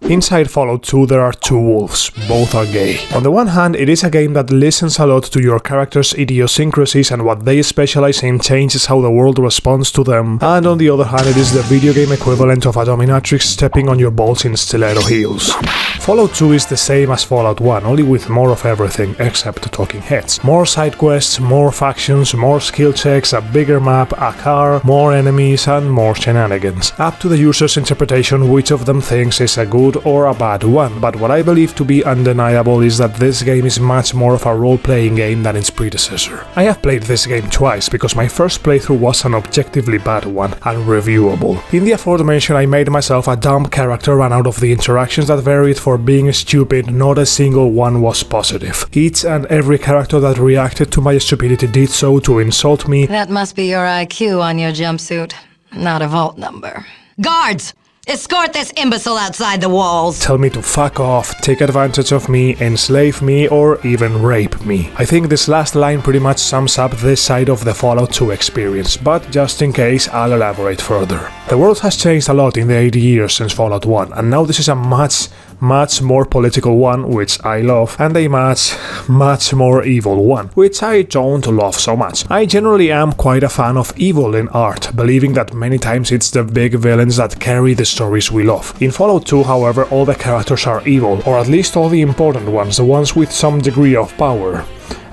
Inside Fallout 2 there are two wolves, both are gay. On the one hand, it is a game that listens a lot to your character's idiosyncrasies, and what they specialize in changes how the world responds to them, and on the other hand, it is the video game equivalent of a dominatrix stepping on your balls in stiletto heels. Fallout 2 is the same as Fallout 1, only with more of everything except talking heads. More side quests, more factions, more skill checks, a bigger map, a car, more enemies, and more shenanigans. Up to the user's interpretation which of them thinks is a good or a bad one, but what I believe to be undeniable is that this game is much more of a role-playing game than its predecessor. I have played this game twice, because my first playthrough was an objectively bad one, unreviewable. In the aforementioned, I made myself a dumb character, and out of the interactions that varied for being stupid, not a single one was positive. Each and every character that reacted to my stupidity did so to insult me. That must be your IQ on your jumpsuit, not a vault number. Guards! Escort this imbecile outside the walls! Tell me to fuck off, take advantage of me, enslave me, or even rape me. I think this last line pretty much sums up this side of the Fallout 2 experience, but just in case, I'll elaborate further. The world has changed a lot in the 80 years since Fallout 1, and now this is a much more political one, which I love, and a much more evil one, which I don't love so much. I generally am quite a fan of evil in art, believing that many times it's the big villains that carry the stories we love. In Fallout 2, however, all the characters are evil, or at least all the important ones, the ones with some degree of power.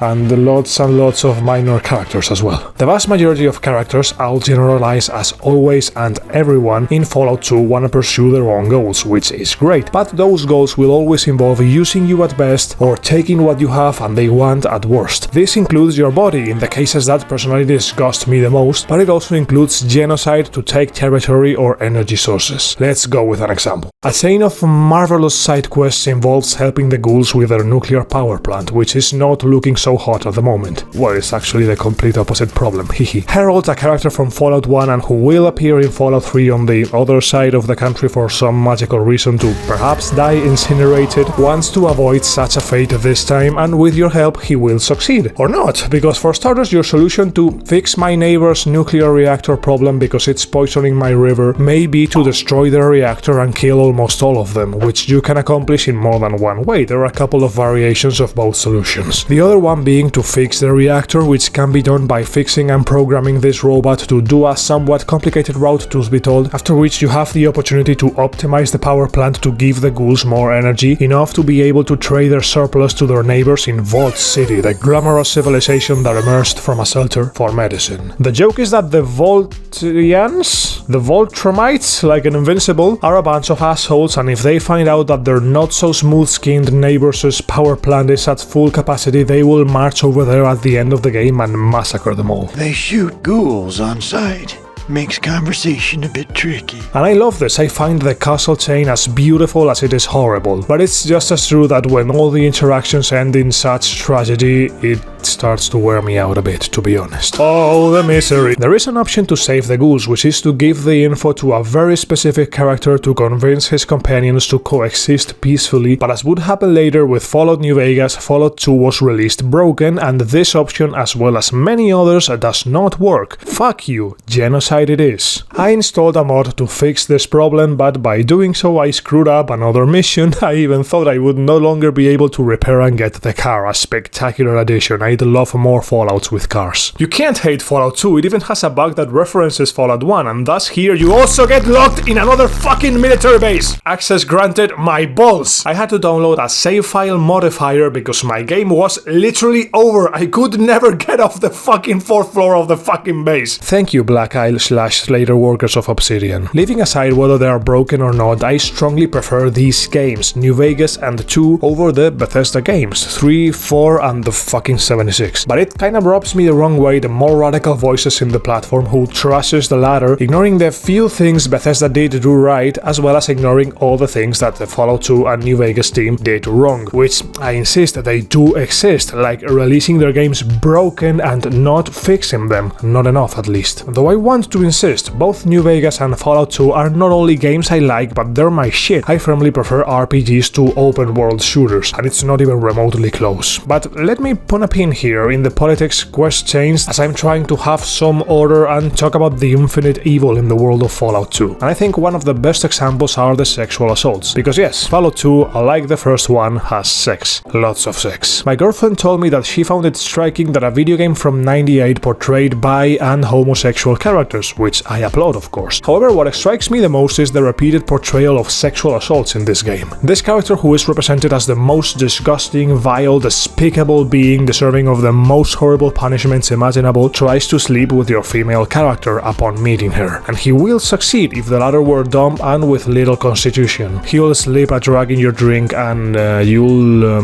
And lots of minor characters as well. The vast majority of characters, I'll generalize as always, and everyone in Fallout 2 wanna pursue their own goals, which is great, but those goals will always involve using you at best or taking what you have and they want at worst. This includes your body in the cases that personally disgust me the most, but it also includes genocide to take territory or energy sources. Let's go with an example. A chain of marvelous side quests involves helping the ghouls with their nuclear power plant, which is not looking so hot at the moment. Well, it's actually the complete opposite problem, hehe. Harold, a character from Fallout 1 and who will appear in Fallout 3 on the other side of the country for some magical reason to perhaps die incinerated, wants to avoid such a fate this time, and with your help he will succeed. Or not, because for starters your solution to fix my neighbor's nuclear reactor problem because it's poisoning my river may be to destroy their reactor and kill almost all of them, which you can accomplish in more than one way. There are a couple of variations of both solutions. The other one being to fix the reactor, which can be done by fixing and programming this robot to do a somewhat complicated route, truth be told, after which you have the opportunity to optimize the power plant to give the ghouls more energy, enough to be able to trade their surplus to their neighbors in Vault City, the glamorous civilization that emerged from a shelter for medicine. The joke is that the Voltrians, the Voltramites, like an invincible, are a bunch of assholes, and if they find out that their not so smooth-skinned neighbors' power plant is at full capacity, they will march over there at the end of the game and massacre them all. They shoot ghouls on sight. Makes conversation a bit tricky. And I love this. I find the castle chain as beautiful as it is horrible. But it's just as true that when all the interactions end in such tragedy, it starts to wear me out a bit, to be honest. Oh, the misery. There is an option to save the ghouls, which is to give the info to a very specific character to convince his companions to coexist peacefully, but as would happen later with Fallout New Vegas, Fallout 2 was released broken, and this option, as well as many others, does not work. Fuck you, genocide it is. I installed a mod to fix this problem, but by doing so I screwed up another mission. I even thought I would no longer be able to repair and get the car, a spectacular addition. I'd love more Fallouts with cars. You can't hate Fallout 2, it even has a bug that references Fallout 1, and thus here you also get locked in another fucking military base. Access granted, my balls. I had to download a save file modifier because my game was literally over. I could never get off the fucking 4th floor of the fucking base. Thank you, Black Isle/Slater workers of Obsidian. Leaving aside whether they are broken or not, I strongly prefer these games, New Vegas and 2, over the Bethesda games, 3, 4, and the fucking 76. But it kinda rubs me the wrong way, the more radical voices in the platform who trashes the latter, ignoring the few things Bethesda did do right, as well as ignoring all the things that the Fallout 2 and New Vegas team did wrong, which I insist they do exist, like releasing their games broken and not fixing them, not enough at least. Though I want to insist, both New Vegas and Fallout 2 are not only games I like, but they're my shit. I firmly prefer RPGs to open world shooters, and it's not even remotely close. But let me put a pin here in the politics quest chains as I'm trying to have some order and talk about the infinite evil in the world of Fallout 2. And I think one of the best examples are the sexual assaults. Because yes, Fallout 2, like the first one, has sex. Lots of sex. My girlfriend told me that she found it striking that a video game from '98 portrayed bi and homosexual characters, which I applaud of course. However, what strikes me the most is the repeated portrayal of sexual assaults in this game. This character, who is represented as the most disgusting, vile, despicable being deserving of the most horrible punishments imaginable, tries to sleep with your female character upon meeting her. And he will succeed if the latter were dumb and with little constitution. He'll slip a drug in your drink and you'll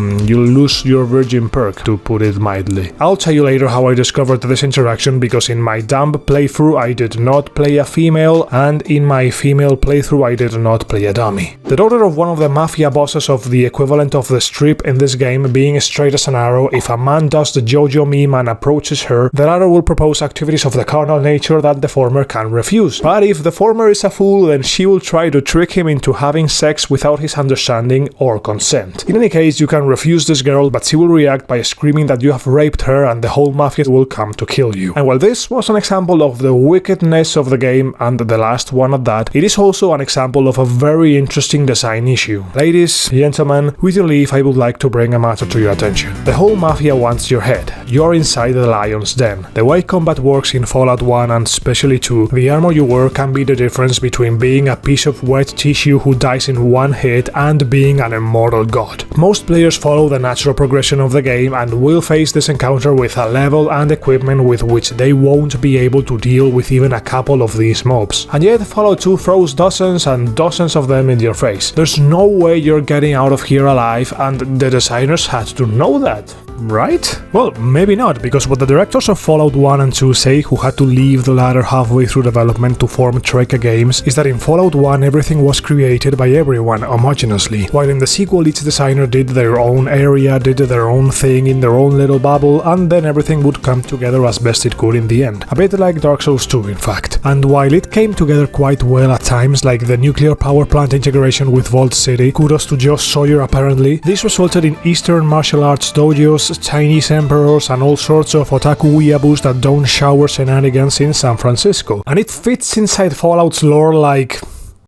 lose your virgin perk, to put it mildly. I'll tell you later how I discovered this interaction, because in my dumb playthrough I did not play a female, and in my female playthrough I did not play a dummy. The daughter of one of the mafia bosses of the equivalent of the Strip in this game being straight as an arrow, if a man does the JoJo meme and approaches her, the latter will propose activities of the carnal nature that the former can refuse. But if the former is a fool, then she will try to trick him into having sex without his understanding or consent. In any case, you can refuse this girl, but she will react by screaming that you have raped her and the whole mafia will come to kill you. And while this was an example of the wickedness of the game, and the last one at that, it is also an example of a very interesting design issue. Ladies, gentlemen, with your leave I would like to bring a matter to your attention. The whole mafia wants your head. You're inside the lion's den. The way combat works in Fallout 1 and especially 2, the armor you wear can be the difference between being a piece of wet tissue who dies in one hit and being an immortal god. Most players follow the natural progression of the game and will face this encounter with a level and equipment with which they won't be able to deal with even a couple of these mobs. And yet Fallout 2 throws dozens and dozens of them in your face. There's no way you're getting out of here alive, and the designers had to know that. Right? Well, maybe not, because what the directors of Fallout 1 and 2 say, who had to leave the latter halfway through development to form Treka Games, is that in Fallout 1 everything was created by everyone homogeneously, while in the sequel each designer did their own area, did their own thing in their own little bubble, and then everything would come together as best it could in the end. A bit like Dark Souls 2 in fact. And while it came together quite well at times, like the nuclear power plant integration with Vault City, kudos to Josh Sawyer apparently, this resulted in Eastern martial arts dojos, Chinese emperors, and all sorts of otaku weeaboos that don't shower shenanigans in San Francisco. And it fits inside Fallout's lore like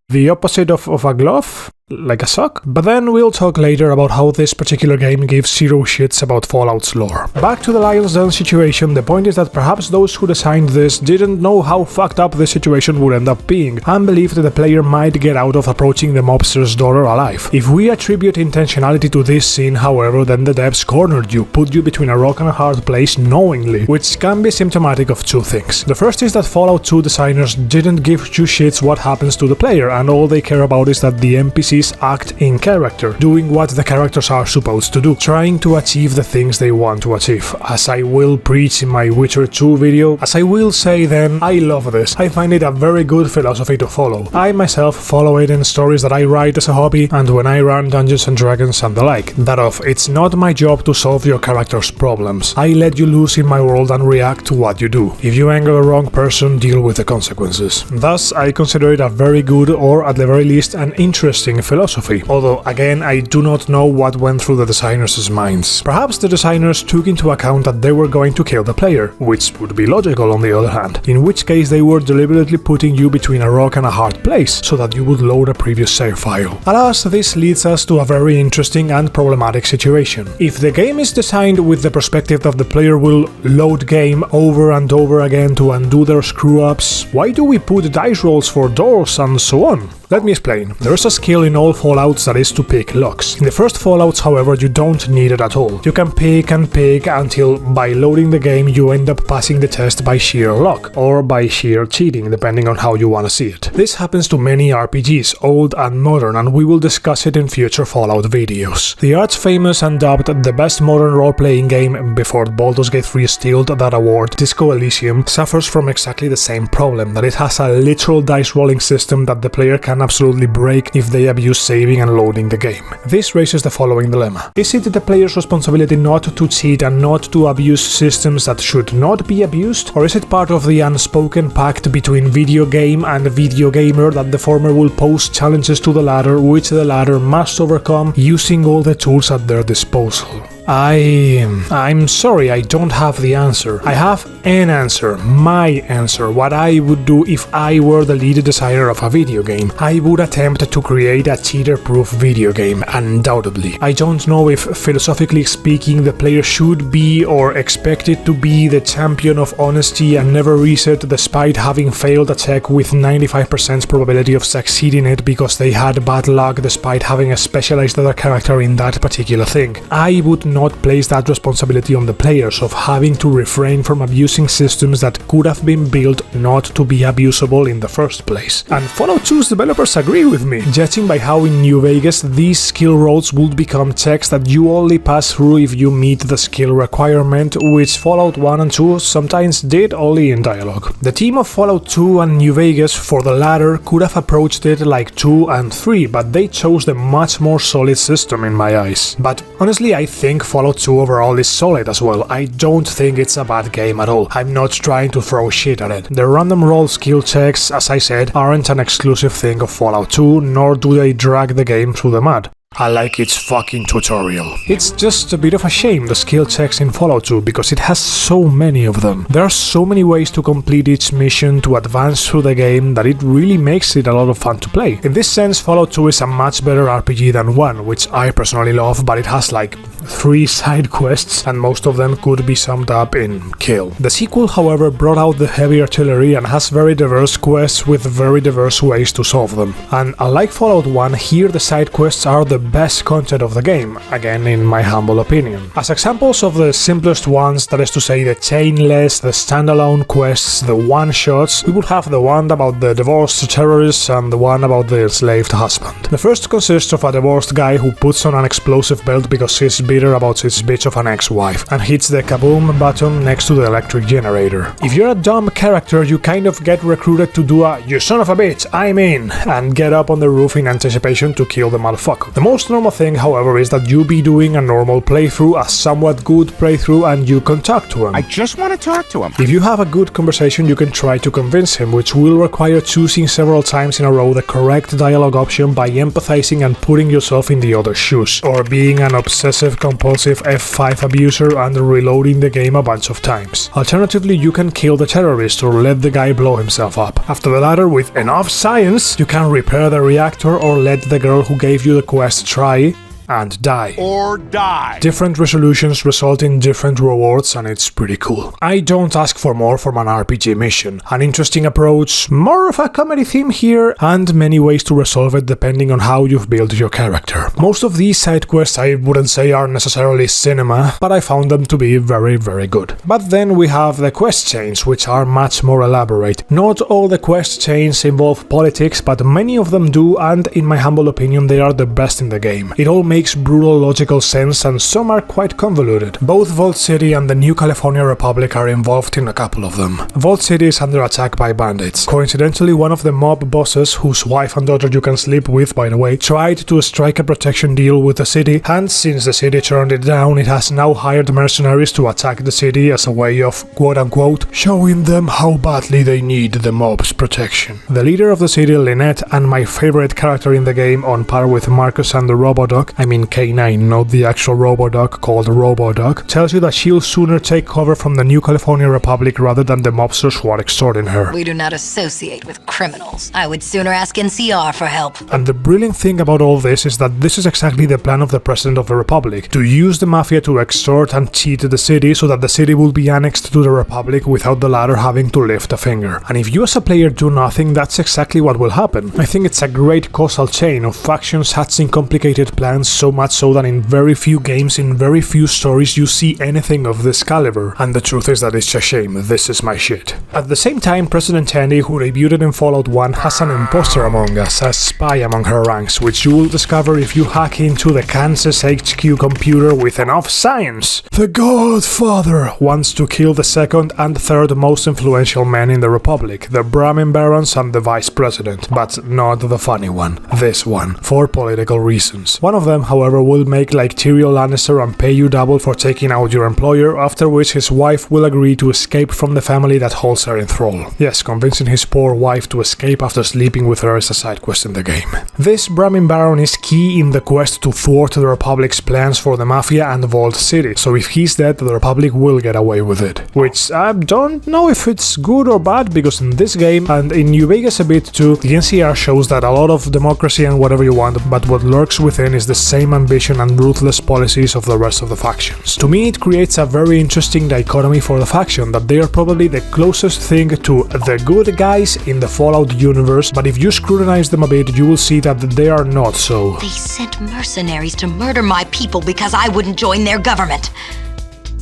the opposite of a glove? Like a sock? But then we'll talk later about how this particular game gives zero shits about Fallout's lore. Back to the Lion's Den situation, the point is that perhaps those who designed this didn't know how fucked up the situation would end up being, and believed that the player might get out of approaching the mobster's daughter alive. If we attribute intentionality to this scene, however, then the devs cornered you, put you between a rock and a hard place knowingly, which can be symptomatic of two things. The first is that Fallout 2 designers didn't give two shits what happens to the player, and all they care about is that the NPCs act in character, doing what the characters are supposed to do, trying to achieve the things they want to achieve. As I will preach in my Witcher 2 video, as I will say then, I love this. I find it a very good philosophy to follow. I myself follow it in stories that I write as a hobby, and when I run Dungeons and Dragons and the like. That of, it's not my job to solve your character's problems. I let you loose in my world and react to what you do. If you anger the wrong person, deal with the consequences. Thus, I consider it a very good, or at the very least an interesting philosophy, although again I do not know what went through the designers' minds. Perhaps the designers took into account that they were going to kill the player, which would be logical on the other hand, in which case they were deliberately putting you between a rock and a hard place, so that you would load a previous save file. Alas, this leads us to a very interesting and problematic situation. If the game is designed with the perspective that the player will load game over and over again to undo their screw-ups, why do we put dice rolls for doors and so on? Let me explain. There is a skill in all Fallouts that is to pick locks. In the first Fallouts, however, you don't need it at all. You can pick and pick until by loading the game you end up passing the test by sheer luck, or by sheer cheating, depending on how you want to see it. This happens to many RPGs, old and modern, and we will discuss it in future Fallout videos. The arch-famous and dubbed the best modern role-playing game before Baldur's Gate 3 stealed that award, Disco Elysium, suffers from exactly the same problem, that it has a literal dice rolling system that the player can absolutely break if they abuse saving and loading the game. This raises the following dilemma. Is it the player's responsibility not to cheat and not to abuse systems that should not be abused? Or is it part of the unspoken pact between video game and video gamer that the former will pose challenges to the latter which the latter must overcome using all the tools at their disposal? I'm sorry, I don't have the answer. I have an answer, my answer, what I would do if I were the lead designer of a video game. I would attempt to create a cheater-proof video game, undoubtedly. I don't know if, philosophically speaking, the player should be or expected to be the champion of honesty and never reset despite having failed a check with 95% probability of succeeding it because they had bad luck despite having a specialized other character in that particular thing. I would not place that responsibility on the players of having to refrain from abusing systems that could have been built not to be abusable in the first place. And Fallout 2's developers agree with me, judging by how in New Vegas these skill rolls would become checks that you only pass through if you meet the skill requirement, which Fallout 1 and 2 sometimes did only in dialogue. The team of Fallout 2 and New Vegas for the latter could have approached it like 2 and 3, but they chose the much more solid system in my eyes. But honestly, I think Fallout 2 overall is solid as well. I don't think it's a bad game at all. I'm not trying to throw shit at it. The random roll skill checks, as I said, aren't an exclusive thing of Fallout 2, nor do they drag the game through the mud. I like its fucking tutorial. It's just a bit of a shame, the skill checks in Fallout 2, because it has so many of them. There are so many ways to complete each mission to advance through the game that it really makes it a lot of fun to play. In this sense, Fallout 2 is a much better RPG than 1, which I personally love, but it has like 3 side quests, and most of them could be summed up in kill. The sequel, however, brought out the heavy artillery and has very diverse quests with very diverse ways to solve them. And unlike Fallout 1, here the side quests are the best content of the game, again in my humble opinion. As examples of the simplest ones, that is to say the chainless, the standalone quests, the one-shots, we would have the one about the divorced terrorists and the one about the enslaved husband. The first consists of a divorced guy who puts on an explosive belt because he's bitter about his bitch of an ex-wife, and hits the kaboom button next to the electric generator. If you're a dumb character, you kind of get recruited to do a "you son of a bitch, I'm in," and get up on the roof in anticipation to kill the motherfucker. The most normal thing, however, is that you be doing a normal playthrough, a somewhat good playthrough, and you can talk to him. I just want to talk to him. If you have a good conversation, you can try to convince him, which will require choosing several times in a row the correct dialogue option by empathizing and putting yourself in the other's shoes, or being an obsessive-compulsive F5 abuser and reloading the game a bunch of times. Alternatively, you can kill the terrorist or let the guy blow himself up. After the latter, with enough science, you can repair the reactor or let the girl who gave you the quest try and die. Or die. Different resolutions result in different rewards, and it's pretty cool. I don't ask for more from an RPG mission. An interesting approach, more of a comedy theme here, and many ways to resolve it depending on how you've built your character. Most of these side quests I wouldn't say are necessarily cinema, but I found them to be very, very good. But then we have the quest chains, which are much more elaborate. Not all the quest chains involve politics, but many of them do, and in my humble opinion, they are the best in the game. It all makes brutal logical sense, and some are quite convoluted. Both Vault City and the New California Republic are involved in a couple of them. Vault City is under attack by bandits. Coincidentally, one of the mob bosses, whose wife and daughter you can sleep with, by the way, tried to strike a protection deal with the city, and since the city turned it down, it has now hired mercenaries to attack the city as a way of, quote-unquote, showing them how badly they need the mob's protection. The leader of the city, Lynette, and my favorite character in the game, on par with Marcus and the Robodog, I mean K9, not the actual Robodog called Robodog, tells you that she'll sooner take cover from the New California Republic rather than the mobsters who are extorting her. We do not associate with criminals. I would sooner ask NCR for help. And the brilliant thing about all this is that this is exactly the plan of the President of the Republic, to use the Mafia to extort and cheat the city so that the city will be annexed to the Republic without the latter having to lift a finger. And if you as a player do nothing, that's exactly what will happen. I think it's a great causal chain of factions hatching complicated plans, so much so that in very few games, in very few stories, you see anything of this caliber. And the truth is that it's a shame, this is my shit. At the same time, President Tandy, who debuted in Fallout 1, has an imposter among us, a spy among her ranks, which you will discover if you hack into the Kansas HQ computer with enough science. The Godfather wants to kill the second and third most influential men in the Republic, the Brahmin Barons and the Vice President, but not the funny one, this one, for political reasons. One of them, them, however, will make like Tyrion Lannister and pay you double for taking out your employer, after which his wife will agree to escape from the family that holds her in thrall. Yes, convincing his poor wife to escape after sleeping with her is a side quest in the game. This Bramin Baron is key in the quest to thwart the Republic's plans for the Mafia and Vault City, so if he's dead, the Republic will get away with it. Which I don't know if it's good or bad, because in this game, and in New Vegas a bit too, the NCR shows that a lot of democracy and whatever you want, but what lurks within is the same ambition and ruthless policies of the rest of the factions. To me, it creates a very interesting dichotomy for the faction, that they are probably the closest thing to the good guys in the Fallout universe, but if you scrutinize them a bit, you will see that they are not so. They sent mercenaries to murder my people because I wouldn't join their government.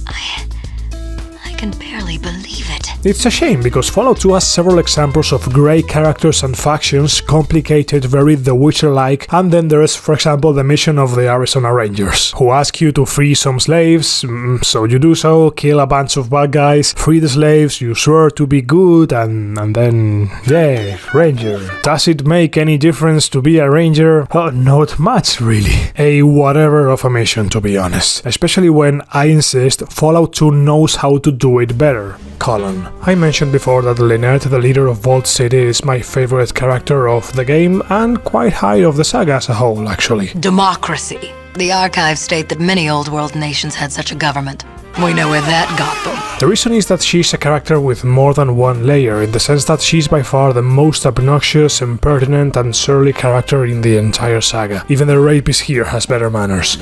I can barely believe it. It's a shame, because Fallout 2 has several examples of grey characters and factions, complicated, very The Witcher-like, and then there's, for example, the mission of the Arizona Rangers, who ask you to free some slaves, so you do so, kill a bunch of bad guys, free the slaves, you swear to be good, and then, yeah, Ranger. Does it make any difference to be a Ranger? Oh, not much, really. A whatever of a mission, to be honest. Especially when, I insist, Fallout 2 knows how to do it better. I mentioned before that Lynette, the leader of Vault City, is my favorite character of the game and quite high of the saga as a whole, actually. Democracy. The archives state that many old world nations had such a government. We know where that got them. The reason is that she's a character with more than one layer, in the sense that she's by far the most obnoxious, impertinent and surly character in the entire saga. Even the rapist here has better manners.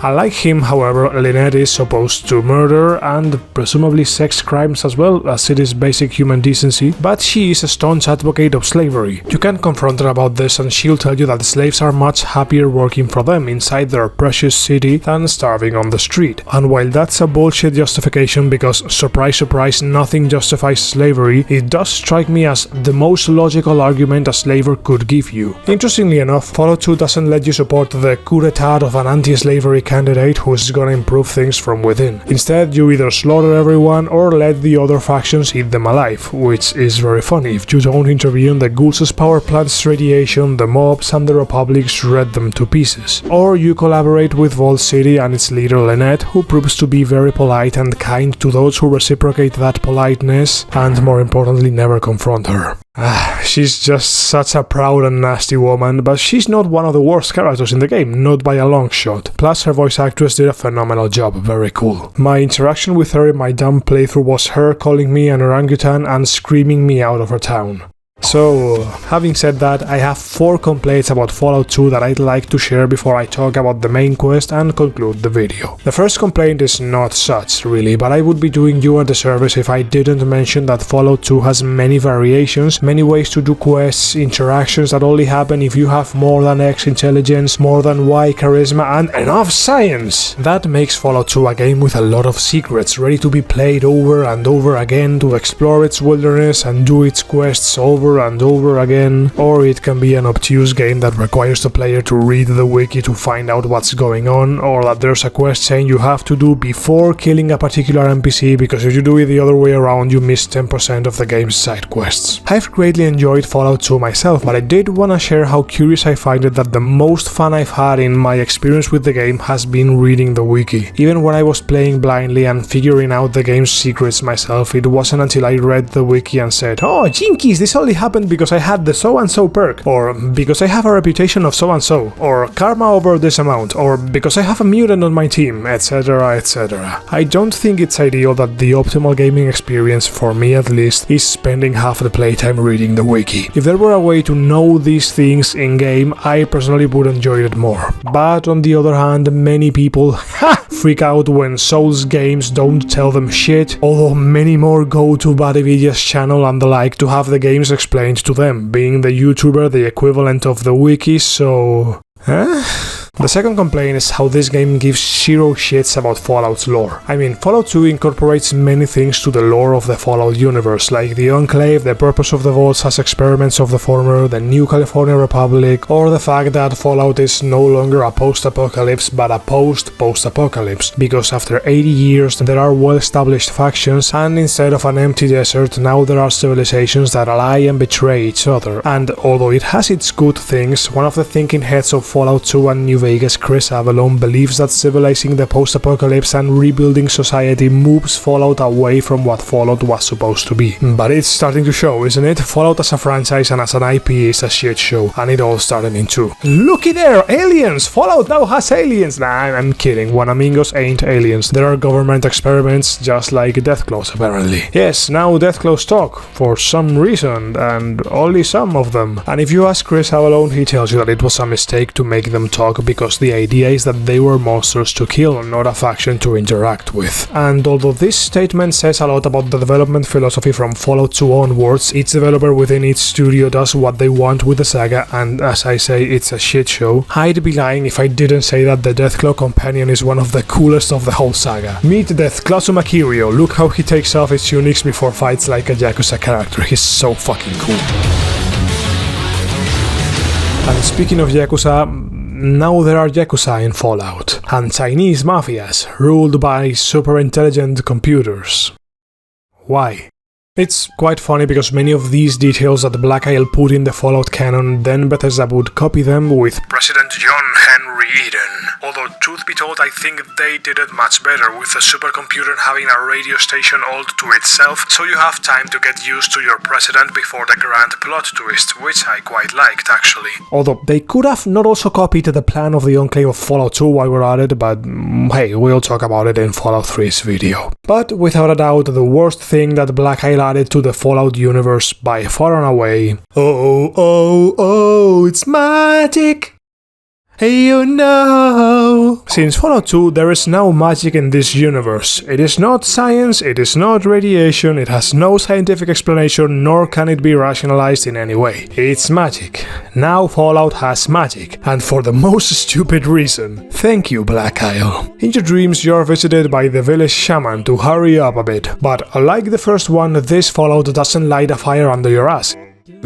Unlike him, however, Lynette is opposed to murder and presumably sex crimes as well, as it is basic human decency, but she is a staunch advocate of slavery. You can confront her about this and she'll tell you that slaves are much happier working for them inside their precious city than starving on the street. And while that's a bullshit justification because, surprise surprise, nothing justifies slavery, it does strike me as the most logical argument a slaver could give you. Interestingly enough, Fallout 2 doesn't let you support the coup d'etat of an anti-slavery candidate who's gonna improve things from within. Instead, you either slaughter everyone or let the other factions eat them alive, which is very funny. If you don't intervene, the ghouls' power plants radiation, the mobs and the Republic shred them to pieces. Or you collaborate with Vault City and its leader Lynette, who proves to be very polite and kind to those who reciprocate that politeness, and more importantly, never confront her. She's just such a proud and nasty woman, but she's not one of the worst characters in the game, not by a long shot. Plus, her voice actress did a phenomenal job, very cool. My interaction with her in my dumb playthrough was her calling me an orangutan and screaming me out of her town. So, having said that, I have 4 complaints about Fallout 2 that I'd like to share before I talk about the main quest and conclude the video. The first complaint is not such, really, but I would be doing you a disservice if I didn't mention that Fallout 2 has many variations, many ways to do quests, interactions that only happen if you have more than X intelligence, more than Y charisma, and enough science! That makes Fallout 2 a game with a lot of secrets, ready to be played over and over again to explore its wilderness and do its quests over and over again, or it can be an obtuse game that requires the player to read the wiki to find out what's going on, or that there's a quest saying you have to do before killing a particular NPC, because if you do it the other way around you miss 10% of the game's side quests. I've greatly enjoyed Fallout 2 myself, but I did wanna share how curious I find it that the most fun I've had in my experience with the game has been reading the wiki. Even when I was playing blindly and figuring out the game's secrets myself, it wasn't until I read the wiki and said, "Oh, jinkies, this only happened because I had the so-and-so perk," or "because I have a reputation of so-and-so," or "karma over this amount," or "because I have a mutant on my team," etc, etc. I don't think it's ideal that the optimal gaming experience, for me at least, is spending half the playtime reading the wiki. If there were a way to know these things in-game, I personally would enjoy it more. But on the other hand, many people freak out when Souls games don't tell them shit, although many more go to Badividia's channel and the like to have the games explained to them, being the YouTuber the equivalent of the wiki, so... The second complaint is how this game gives zero shits about Fallout's lore. I mean, Fallout 2 incorporates many things to the lore of the Fallout universe, like the Enclave, the purpose of the vaults as experiments of the former, the New California Republic, or the fact that Fallout is no longer a post-apocalypse but a post-post-apocalypse, because after 80 years there are well-established factions, and instead of an empty desert, now there are civilizations that ally and betray each other. And although it has its good things, one of the thinking heads of Fallout 2 and New New Vegas, Chris Avellone believes that civilizing the post-apocalypse and rebuilding society moves Fallout away from what Fallout was supposed to be. But it's starting to show, isn't it? Fallout as a franchise and as an IP is a shit show, and it all started in two. Looky there, aliens! Fallout now has aliens! Nah, I'm kidding, Wanamingos ain't aliens. There are government experiments, just like Deathclaws apparently. Yes, now Deathclaws talk, for some reason, and only some of them. And if you ask Chris Avellone, he tells you that it was a mistake to make them talk because the idea is that they were monsters to kill, not a faction to interact with. And although this statement says a lot about the development philosophy from Fallout 2 onwards, each developer within each studio does what they want with the saga, and as I say, it's a shit show. I'd be lying if I didn't say that the Deathclaw companion is one of the coolest of the whole saga. Meet Deathclaw Makirio. Look how he takes off his tunics before fights like a Yakuza character. He's so fucking cool. And speaking of Yakuza, now there are Yakuza in Fallout, and Chinese mafias ruled by super intelligent computers. Why? It's quite funny because many of these details that Black Isle put in the Fallout canon, then Bethesda would copy them with President John Henry Eden. Although, truth be told, I think they did it much better, with the supercomputer having a radio station all to itself, so you have time to get used to your president before the grand plot twist, which I quite liked, actually. Although, they could have not also copied the plan of the Enclave of Fallout 2 while we're at it, but hey, we'll talk about it in Fallout 3's video. But without a doubt, the worst thing that Black Isle added to the Fallout universe by far and away. Oh, it's magic! You know. Since Fallout 2, there is no magic in this universe. It is not science, it is not radiation, it has no scientific explanation, nor can it be rationalized in any way. It's magic. Now Fallout has magic, and for the most stupid reason. Thank you, Black Isle. In your dreams, you're visited by the village shaman to hurry up a bit, but like the first one, this Fallout doesn't light a fire under your ass.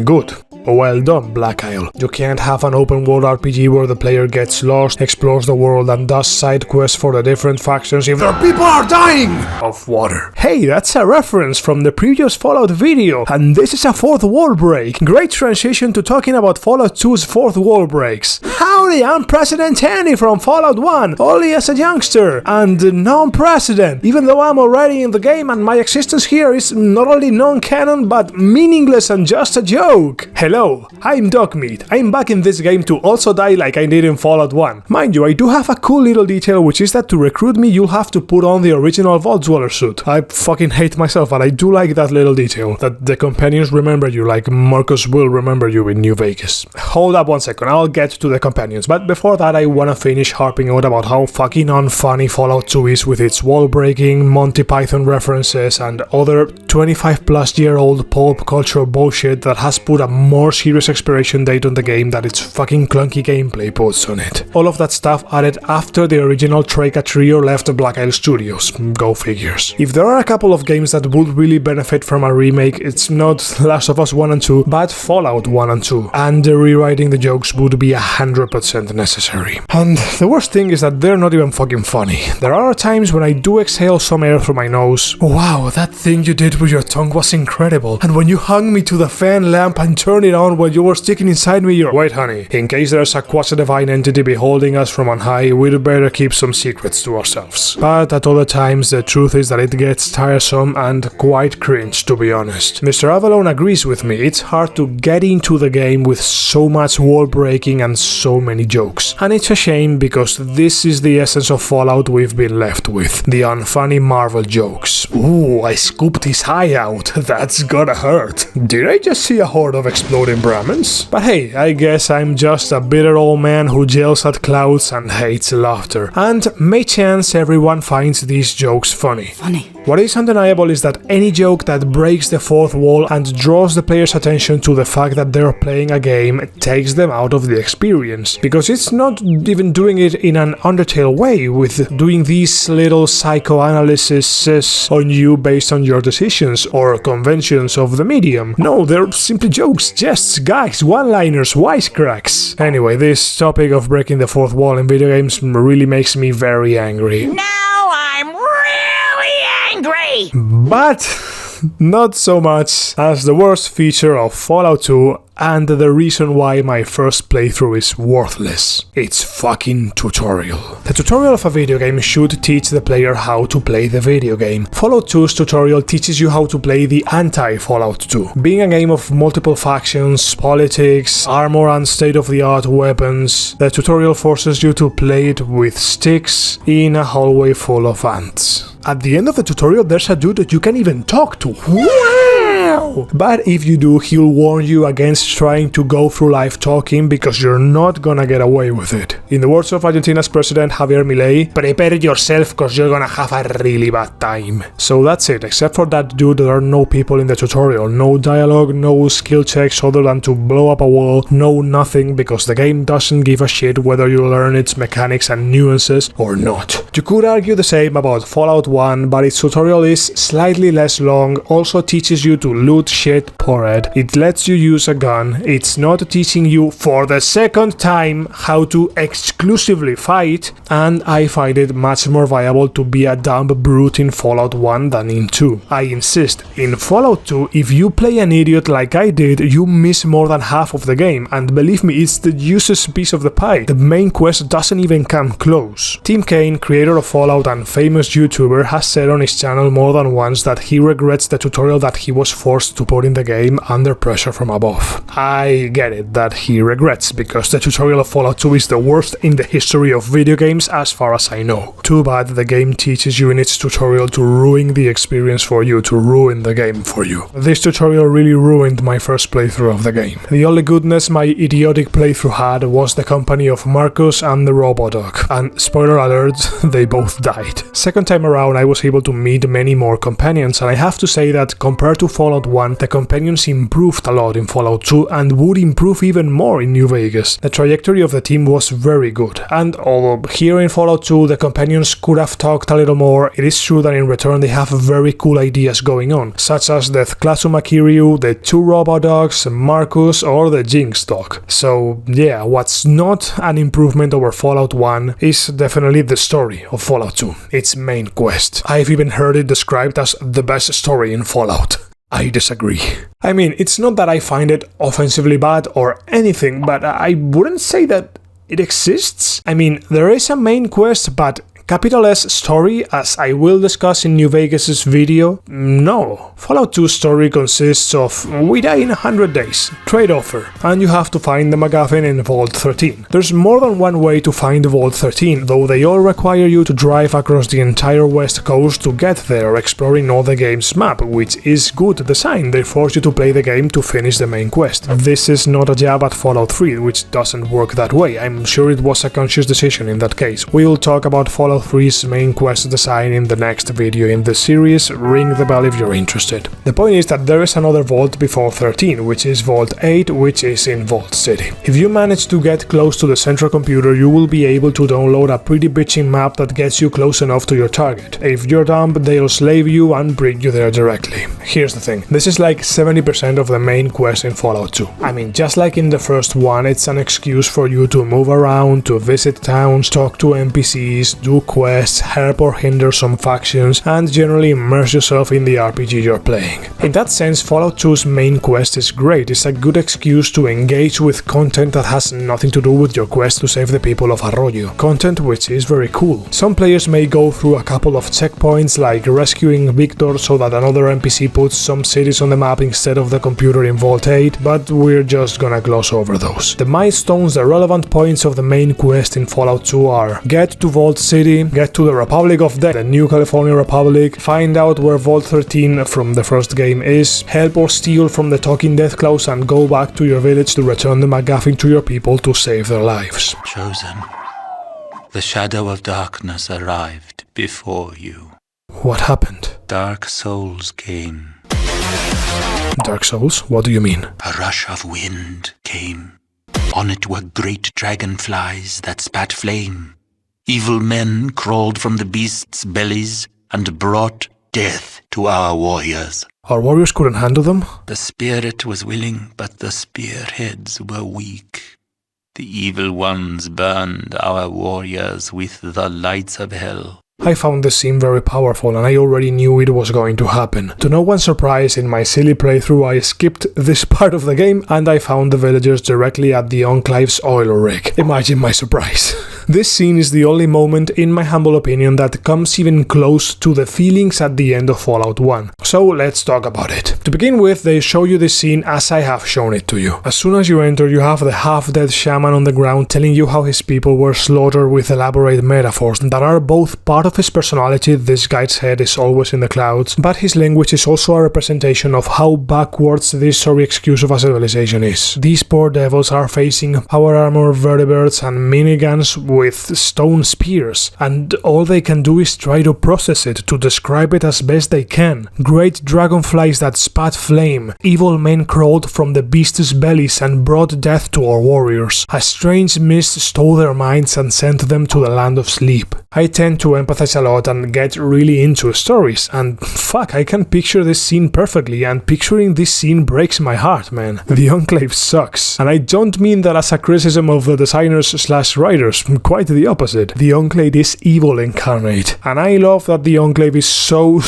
Good. Well done, Black Isle. You can't have an open world RPG where the player gets lost, explores the world, and does side quests for the different factions if their people are dying of water. Hey, that's a reference from the previous Fallout video, and this is a fourth wall break. Great transition to talking about Fallout 2's fourth wall breaks. Howdy, I'm President Tanny from Fallout 1, only as a youngster, and non-president, even though I'm already in the game and my existence here is not only non-canon but meaningless and just a joke. Hello, I'm Dogmeat. I'm back in this game to also die like I did in Fallout 1. Mind you, I do have a cool little detail, which is that to recruit me you'll have to put on the original Vault Dweller suit. I fucking hate myself, but I do like that little detail, that the companions remember you like Marcus will remember you in New Vegas. Hold up one second, I'll get to the companions, but before that I wanna finish harping out about how fucking unfunny Fallout 2 is with its wall breaking, Monty Python references, and other 25-plus-year-old pulp culture bullshit that has put a more serious expiration date on the game that its fucking clunky gameplay puts on it. All of that stuff added after the original Troika Trio left Black Isle Studios. Go figures. If there are a couple of games that would really benefit from a remake, it's not Last of Us 1 and 2, but Fallout 1 and 2. And rewriting the jokes would be 100% necessary. And the worst thing is that they're not even fucking funny. There are times when I do exhale some air through my nose. Wow, that thing you did with your tongue was incredible. And when you hung me to the fan lamp and turned it on while you were sticking inside me, you're... Wait, honey. In case there's a quasi-divine entity beholding us from on high, we'd better keep some secrets to ourselves. But at other times, the truth is that it gets tiresome and quite cringe, to be honest. Mr. Avellone agrees with me. It's hard to get into the game with so much wall breaking and so many jokes. And it's a shame because this is the essence of Fallout we've been left with. The unfunny Marvel jokes. Ooh, I scooped his eye out. That's gonna hurt. Did I just see a horde of exploding Brahmins? But hey, I guess I'm just a bitter old man who yells at clouds and hates laughter. And may chance everyone finds these jokes funny. What is undeniable is that any joke that breaks the fourth wall and draws the player's attention to the fact that they're playing a game takes them out of the experience. Because it's not even doing it in an Undertale way, with doing these little psychoanalyses on you based on your decisions or conventions of the medium. No, they're simply jokes, jests, gags, one-liners, wisecracks. Anyway, this topic of breaking the fourth wall in video games really makes me very angry. Now I'm really angry! But not so much as the worst feature of Fallout 2 and the reason why my first playthrough is worthless. It's fucking tutorial. The tutorial of a video game should teach the player how to play the video game. Fallout 2's tutorial teaches you how to play the anti-Fallout 2. Being a game of multiple factions, politics, armor and state-of-the-art weapons, the tutorial forces you to play it with sticks in a hallway full of ants. At the end of the tutorial there's a dude that you can even talk to. Wow! But if you do, he'll warn you against trying to go through life talking because you're not gonna get away with it. In the words of Argentina's president Javier Milei, prepare yourself cause you're gonna have a really bad time. So that's it, except for that dude there are no people in the tutorial, no dialogue, no skill checks other than to blow up a wall, no nothing because the game doesn't give a shit whether you learn its mechanics and nuances or not. You could argue the same about Fallout 1, but its tutorial is slightly less long, also teaches you to loot shit poured, it lets you use a gun, it's not teaching you for the second time how to exclusively fight, and I find it much more viable to be a dumb brute in Fallout 1 than in 2. I insist, in Fallout 2, if you play an idiot like I did, you miss more than half of the game, and believe me, it's the juiciest piece of the pie. The main quest doesn't even come close. Tim Kaine, creator of Fallout and famous YouTuber, has said on his channel more than once that he regrets the tutorial that he was forced to put in the game under pressure from above. I get it that he regrets, because the tutorial of Fallout 2 is the worst in the history of video games as far as I know. Too bad the game teaches you in its tutorial to ruin the experience for you, to ruin the game for you. This tutorial really ruined my first playthrough of the game. The only goodness my idiotic playthrough had was the company of Marcus and the Robodog, and spoiler alert, they both died. Second time around I was able to meet many more companions, and I have to say that compared to Fallout 1, the companions improved a lot in Fallout 2 and would improve even more in New Vegas. The trajectory of the team was very good, and although here in Fallout 2 the companions could have talked a little more, it is true that in return they have very cool ideas going on, such as the Tklasuma Kiryu, the two Robodogs, Marcus, or the Jinx dog. So yeah, what's not an improvement over Fallout 1 is definitely the story of Fallout 2, its main quest. I've even heard it described as the best story in Fallout. I disagree. I mean, it's not that I find it offensively bad or anything, but I wouldn't say that it exists. I mean, there is a main quest, but capital S story, as I will discuss in New Vegas' video? No. Fallout 2's story consists of we die in 100 days, trade offer, and you have to find the MacGuffin in Vault 13. There's more than one way to find Vault 13, though they all require you to drive across the entire west coast to get there, exploring all the game's map, which is good design. They force you to play the game to finish the main quest. This is not a jab at Fallout 3, which doesn't work that way. I'm sure it was a conscious decision in that case. We'll talk about Fallout 3's main quest design in the next video in the series, ring the bell if you're interested. The point is that there is another vault before 13, which is Vault 8, which is in Vault City. If you manage to get close to the central computer, you will be able to download a pretty bitchin' map that gets you close enough to your target. If you're dumb, they'll slave you and bring you there directly. Here's the thing, this is like 70% of the main quest in Fallout 2. I mean, just like in the first one, it's an excuse for you to move around, to visit towns, talk to NPCs, do quests, help or hinder some factions, and generally immerse yourself in the RPG you're playing. In that sense, Fallout 2's main quest is great. It's a good excuse to engage with content that has nothing to do with your quest to save the people of Arroyo. Content which is very cool. Some players may go through a couple of checkpoints, like rescuing Victor so that another NPC puts some cities on the map instead of the computer in Vault 8, but we're just gonna gloss over those. The milestones, the relevant points of the main quest in Fallout 2 are: get to Vault City, get to the Republic of Death, the New California Republic, find out where Vault 13 from the first game is, help or steal from the Talking Deathclaws, and go back to your village to return the MacGuffin to your people to save their lives. Chosen, the shadow of darkness arrived before you. What happened? Dark souls came. Dark Souls? What do you mean? A rush of wind came. On it were great dragonflies that spat flame. Evil men crawled from the beasts' bellies and brought death to our warriors. Our warriors couldn't handle them? The spirit was willing, but the spearheads were weak. The evil ones burned our warriors with the lights of hell. I found this scene very powerful and I already knew it was going to happen. To no one's surprise, in my silly playthrough I skipped this part of the game and I found the villagers directly at the Enclave's oil rig. Imagine my surprise. This scene is the only moment, in my humble opinion, that comes even close to the feelings at the end of Fallout 1. So let's talk about it. To begin with, they show you this scene as I have shown it to you. As soon as you enter, you have the half-dead shaman on the ground telling you how his people were slaughtered with elaborate metaphors that are both part of his personality. This guy's head is always in the clouds, but his language is also a representation of how backwards this sorry excuse of a civilization is. These poor devils are facing power armor, vertebrates and miniguns with stone spears, and all they can do is try to process it, to describe it as best they can. Great dragonflies that spat flame, evil men crawled from the beasts' bellies and brought death to our warriors. A strange mist stole their minds and sent them to the land of sleep. I tend to empathize a lot and get really into stories, and fuck, I can picture this scene perfectly, and picturing this scene breaks my heart, man. The Enclave sucks, and I don't mean that as a criticism of the designers/writers, quite the opposite. The Enclave is evil incarnate, and I love that the Enclave is so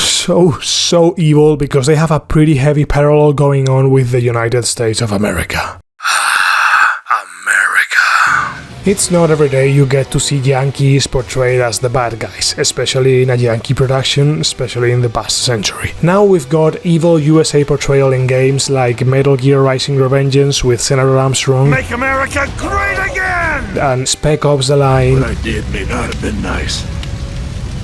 evil because they have a pretty heavy parallel going on with the United States of America. It's not every day you get to see Yankees portrayed as the bad guys, especially in a Yankee production, especially in the past century. Now we've got evil USA portrayal in games like Metal Gear Rising: Revengeance with Senator Armstrong, Make America great again! and Spec Ops: The Line. What I did may not have been nice,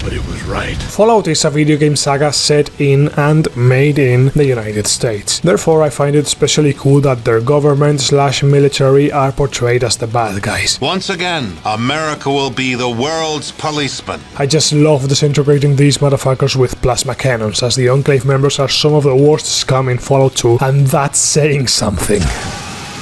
but it was right. Fallout is a video game saga set in and made in the United States. Therefore, I find it especially cool that their government/military are portrayed as the bad guys. Once again, America will be the world's policeman. I just love disintegrating these motherfuckers with plasma cannons, as the Enclave members are some of the worst scum in Fallout 2, and that's saying something.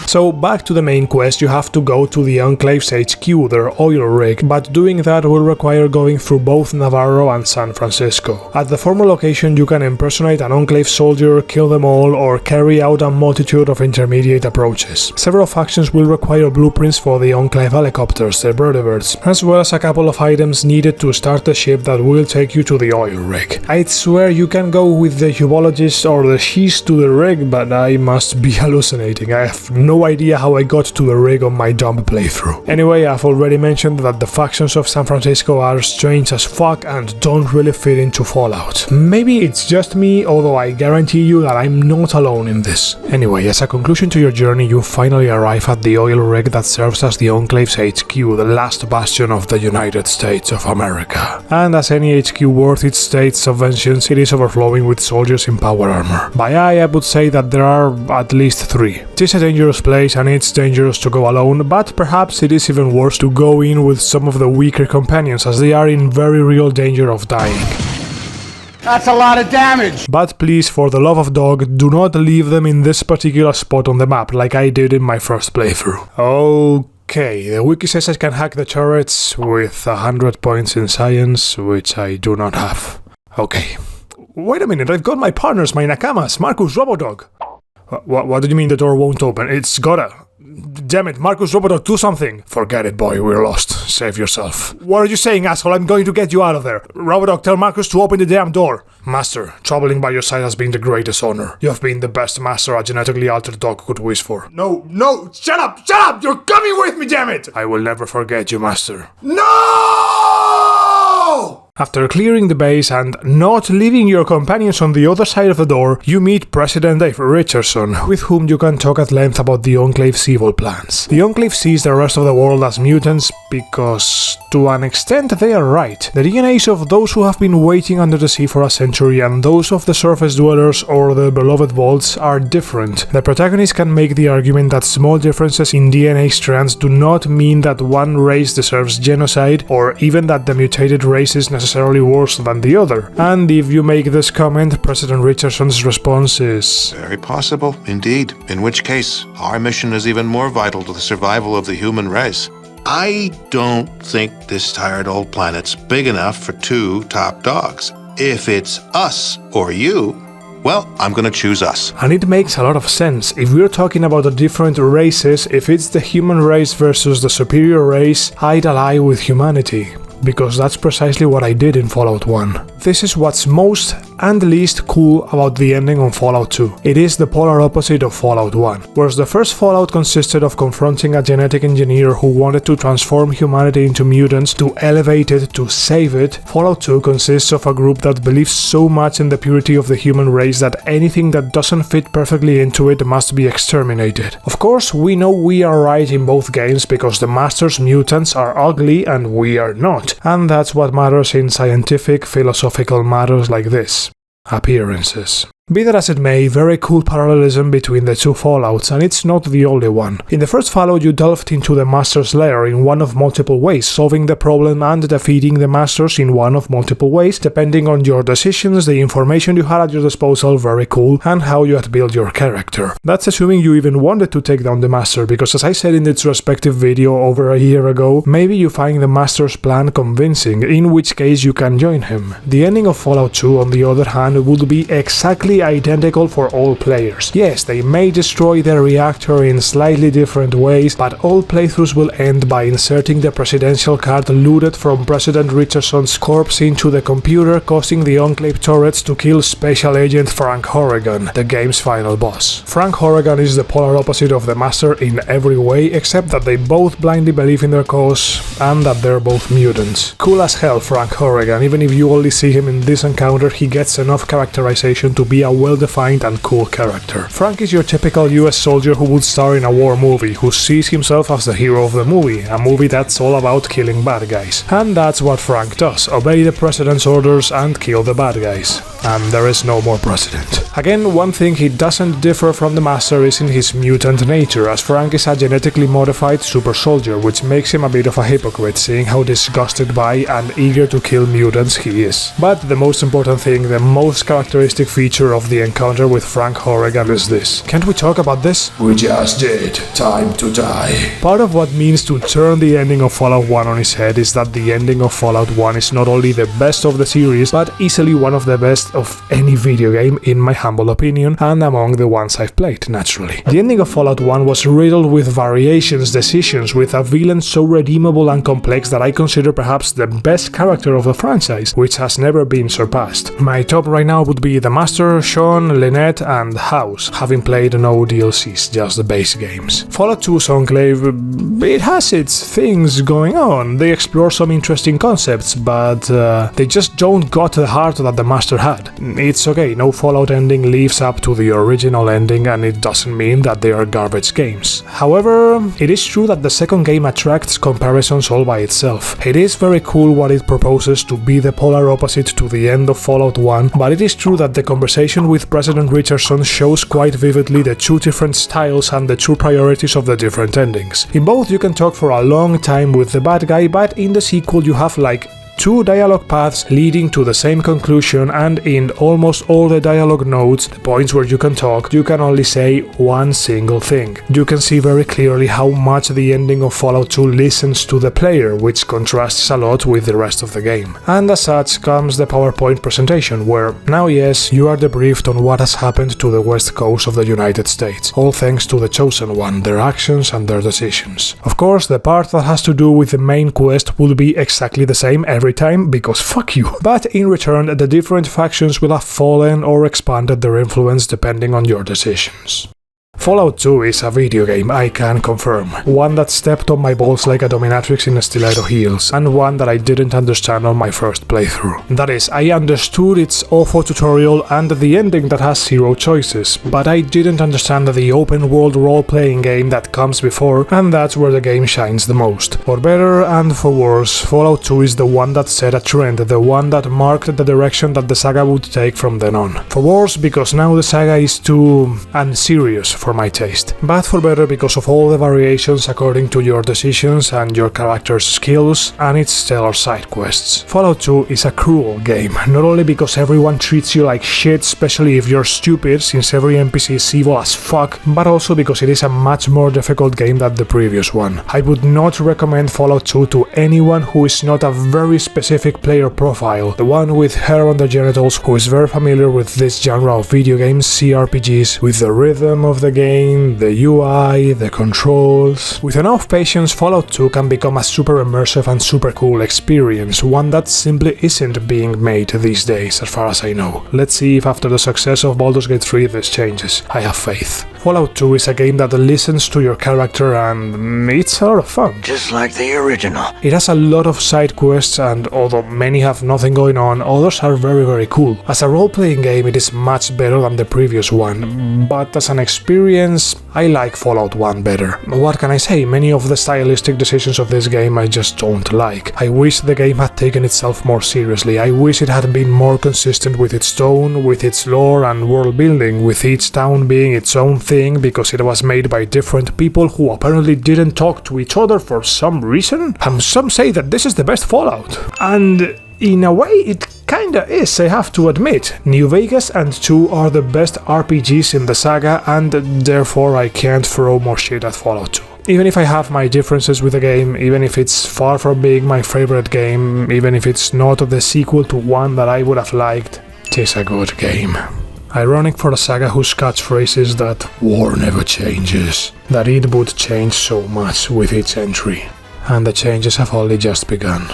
So back to the main quest, you have to go to the Enclave's HQ, their oil rig, but doing that will require going through both Navarro and San Francisco. At the former location you can impersonate an Enclave soldier, kill them all, or carry out a multitude of intermediate approaches. Several factions will require blueprints for the Enclave helicopters, their vertebrates, as well as a couple of items needed to start the ship that will take you to the oil rig. I'd swear you can go with the Hubologist or the Shees to the rig, but I must be hallucinating. I have no idea how I got to the rig on my dumb playthrough. Anyway, I've already mentioned that the factions of San Francisco are strange as fuck and don't really fit into Fallout. Maybe it's just me, although I guarantee you that I'm not alone in this. Anyway, as a conclusion to your journey, you finally arrive at the oil rig that serves as the Enclave's HQ, the last bastion of the United States of America. And as any HQ worth its state's subventions, it is overflowing with soldiers in power armor. By I would say that there are at least 3. It is a dangerous place and it's dangerous to go alone, but perhaps it is even worse to go in with some of the weaker companions, as they are in very real danger of dying. That's a lot of damage! But please, for the love of dog, do not leave them in this particular spot on the map like I did in my first playthrough. Okay, the wiki says I can hack the turrets with 100 points in science, which I do not have. Okay. Wait a minute, I've got my partners, my nakamas, Marcus Robodog. What do you mean the door won't open? It's gotta. Damn it, Marcus Robodog, do something! Forget it, boy, we're lost. Save yourself. What are you saying, asshole? I'm going to get you out of there. Robodog, tell Marcus to open the damn door. Master, traveling by your side has been the greatest honor. You have been the best master a genetically altered dog could wish for. No, shut up! You're coming with me, damn it! I will never forget you, Master. No! After clearing the base and not leaving your companions on the other side of the door, you meet President Dave Richardson, with whom you can talk at length about the Enclave's evil plans. The Enclave sees the rest of the world as mutants because, to an extent, they are right. The DNAs of those who have been waiting under the sea for a century and those of the surface dwellers or the beloved vaults are different. The protagonist can make the argument that small differences in DNA strands do not mean that one race deserves genocide, or even that the mutated race is necessarily worse than the other. And if you make this comment, President Richardson's response is... Very possible, indeed. In which case, our mission is even more vital to the survival of the human race. I don't think this tired old planet's big enough for 2 top dogs. If it's us or you, well, I'm gonna choose us. And it makes a lot of sense. If we're talking about the different races, if it's the human race versus the superior race, I'd ally with humanity. because that's precisely what I did in Fallout 1. This is what's most and least cool about the ending on Fallout 2. It is the polar opposite of Fallout 1. Whereas the first Fallout consisted of confronting a genetic engineer who wanted to transform humanity into mutants to elevate it, to save it, Fallout 2 consists of a group that believes so much in the purity of the human race that anything that doesn't fit perfectly into it must be exterminated. Of course, we know we are right in both games because the Master's mutants are ugly and we are not, and that's what matters in scientific, philosophical matters like this. Appearances. Be that as it may, very cool parallelism between the two Fallouts, and it's not the only one. In the first Fallout you delved into the Master's lair in one of multiple ways, solving the problem and defeating the Masters in one of multiple ways, depending on your decisions, the information you had at your disposal, very cool, and how you had built your character. That's assuming you even wanted to take down the Master, because as I said in its respective video over a year ago, maybe you find the Master's plan convincing, in which case you can join him. The ending of Fallout 2, on the other hand, would be exactly identical for all players. Yes, they may destroy the reactor in slightly different ways, but all playthroughs will end by inserting the presidential card looted from President Richardson's corpse into the computer, causing the Enclave turrets to kill Special Agent Frank Horrigan, the game's final boss. Frank Horrigan is the polar opposite of the Master in every way, except that they both blindly believe in their cause, and that they're both mutants. Cool as hell, Frank Horrigan. Even if you only see him in this encounter, he gets enough characterization to be a well-defined and cool character. Frank is your typical US soldier who would star in a war movie, who sees himself as the hero of the movie, a movie that's all about killing bad guys. And that's what Frank does, obey the president's orders and kill the bad guys. And there is no more president. Again, one thing he doesn't differ from the Master is in his mutant nature, as Frank is a genetically modified super soldier, which makes him a bit of a hypocrite, seeing how disgusted by and eager to kill mutants he is. But the most important thing, the most characteristic feature of the encounter with Frank Horrigan is this. Can't we talk about this? We just did. Time to die. Part of what means to turn the ending of Fallout 1 on its head is that the ending of Fallout 1 is not only the best of the series, but easily one of the best of any video game, in my humble opinion, and among the ones I've played, naturally. The ending of Fallout 1 was riddled with variations, decisions, with a villain so redeemable and complex that I consider perhaps the best character of the franchise, which has never been surpassed. My top right now would be the Master, Sean, Lynette, and House, having played no DLCs, just the base games. Fallout 2's Enclave, it has its things going on. They explore some interesting concepts, but they just don't got the heart that the Master had. It's okay, no Fallout ending lives up to the original ending, and it doesn't mean that they are garbage games. However, it is true that the second game attracts comparisons all by itself. It is very cool what it proposes to be the polar opposite to the end of Fallout 1, but it is true that the conversation with President Richardson shows quite vividly the two different styles and the true priorities of the different endings. In both you can talk for a long time with the bad guy, but in the sequel you have like two dialogue paths leading to the same conclusion, and in almost all the dialogue nodes, the points where you can talk, you can only say one single thing. You can see very clearly how much the ending of Fallout 2 listens to the player, which contrasts a lot with the rest of the game. And as such comes the PowerPoint presentation, where, now yes, you are debriefed on what has happened to the west coast of the United States, all thanks to the Chosen One, their actions and their decisions. Of course, the part that has to do with the main quest will be exactly the same every time, because fuck you. But in return, the different factions will have fallen or expanded their influence depending on your decisions. Fallout 2 is a video game, I can confirm. One that stepped on my balls like a dominatrix in stiletto heels, and one that I didn't understand on my first playthrough. That is, I understood its awful tutorial and the ending that has zero choices, but I didn't understand the open world role-playing game that comes before, and that's where the game shines the most. For better and for worse, Fallout 2 is the one that set a trend, the one that marked the direction that the saga would take from then on. For worse, because now the saga is too unserious for my taste, but for better because of all the variations according to your decisions and your character's skills and its stellar side quests. Fallout 2 is a cruel game, not only because everyone treats you like shit, especially if you're stupid, since every NPC is evil as fuck, but also because it is a much more difficult game than the previous one. I would not recommend Fallout 2 to anyone who is not a very specific player profile, the one with hair on the genitals who is very familiar with this genre of video games, CRPGs, with the rhythm of the game, the UI, the controls. With enough patience, Fallout 2 can become a super immersive and super cool experience, one that simply isn't being made these days, as far as I know. Let's see if after the success of Baldur's Gate 3 this changes. I have faith. Fallout 2 is a game that listens to your character and it's a lot of fun. Just like the original. It has a lot of side quests, and although many have nothing going on, others are very cool. As a role-playing game it is much better than the previous one, but as an experience I like Fallout 1 better. What can I say, many of the stylistic decisions of this game I just don't like. I wish the game had taken itself more seriously. I wish it had been more consistent with its tone, with its lore and world building, with each town being its own thing because it was made by different people who apparently didn't talk to each other for some reason. And some say that this is the best Fallout. And in a way it kinda is, I have to admit. New Vegas and 2 are the best RPGs in the saga, and therefore I can't throw more shit at Fallout 2. Even if I have my differences with the game, even if it's far from being my favorite game, even if it's not the sequel to one that I would have liked, it is a good game. Ironic for a saga whose catchphrase is that war never changes, that it would change so much with each entry. And the changes have only just begun.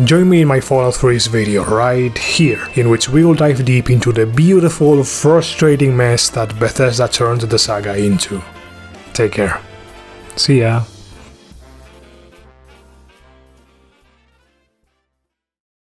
Join me in my Fallout 3's video right here, in which we will dive deep into the beautiful, frustrating mess that Bethesda turned the saga into. Take care. See ya.